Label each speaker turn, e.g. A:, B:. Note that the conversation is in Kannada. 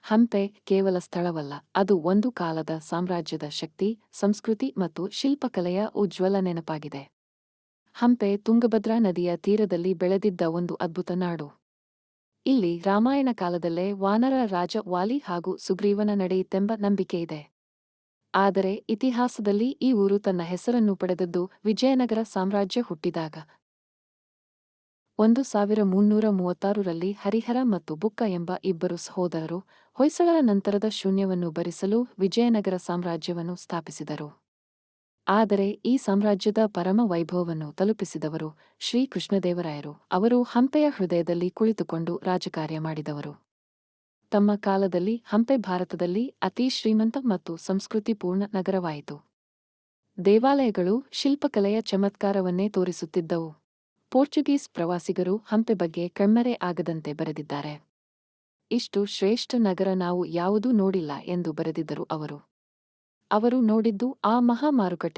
A: ಹಂಪೆ ಕೇವಲ ಸ್ಥಳವಲ್ಲ, ಅದು ಒಂದು ಕಾಲದ ಸಾಮ್ರಾಜ್ಯದ ಶಕ್ತಿ, ಸಂಸ್ಕೃತಿ ಮತ್ತು ಶಿಲ್ಪಕಲೆಯ ಉಜ್ವಲ ನೆನಪಾಗಿದೆ. ಹಂಪೆ ತುಂಗಭದ್ರಾ ನದಿಯ ತೀರದಲ್ಲಿ ಬೆಳೆದಿದ್ದ ಒಂದು ಅದ್ಭುತ ನಾಡು. ಇಲ್ಲಿ ರಾಮಾಯಣ ಕಾಲದಲ್ಲೇ ವಾನರ ರಾಜ ವಾಲಿ ಹಾಗೂ ಸುಗ್ರೀವನ ನಡೆಯಿತೆಂಬ ನಂಬಿಕೆಯಿದೆ. ಆದರೆ ಇತಿಹಾಸದಲ್ಲಿ ಈ ಊರು ತನ್ನ ಹೆಸರನ್ನು ಪಡೆದದ್ದು ವಿಜಯನಗರ ಸಾಮ್ರಾಜ್ಯ ಹುಟ್ಟಿದಾಗ. 1336ರಲ್ಲಿ ಹರಿಹರ ಮತ್ತು ಬುಕ್ಕ ಎಂಬ ಇಬ್ಬರು ಸಹೋದರರು ಹೊಯ್ಸಳರ ನಂತರದ ಶೂನ್ಯವನ್ನು ಭರಿಸಲು ವಿಜಯನಗರ ಸಾಮ್ರಾಜ್ಯವನ್ನು ಸ್ಥಾಪಿಸಿದರು. ಆದರೆ ಈ ಸಾಮ್ರಾಜ್ಯದ ಪರಮ ವೈಭವವನ್ನು ತಲುಪಿಸಿದವರು ಶ್ರೀ ಕೃಷ್ಣದೇವರಾಯರು. ಅವರು ಹಂಪೆಯ ಹೃದಯದಲ್ಲಿ ಕುಳಿತುಕೊಂಡು ರಾಜಕಾರ್ಯ ಮಾಡಿದವರು. ತಮ್ಮ ಕಾಲದಲ್ಲಿ ಹಂಪೆ ಭಾರತದಲ್ಲಿ ಅತಿ ಶ್ರೀಮಂತ ಮತ್ತು ಸಂಸ್ಕೃತಿಪೂರ್ಣ ನಗರವಾಯಿತು. ದೇವಾಲಯಗಳು ಶಿಲ್ಪಕಲೆಯ ಚಮತ್ಕಾರವನ್ನೇ ತೋರಿಸುತ್ತಿದ್ದವು. ಪೋರ್ಚುಗೀಸ್ ಪ್ರವಾಸಿಗರು ಹಂಪೆ ಬಗ್ಗೆ ಕಣ್ಮರೆ ಆಗದಂತೆ ಬರೆದಿದ್ದಾರೆ. ಇಷ್ಟು ಶ್ರೇಷ್ಠ ನಗರ ನಾವು ಯಾವುದೂ ನೋಡಿಲ್ಲ ಎಂದು ಬರೆದಿದ್ದರು ಅವರು. ಅವರು ನೋಡಿದ್ದು ಆ ಮಹಾ ಮಾರುಕಟ್ಟೆ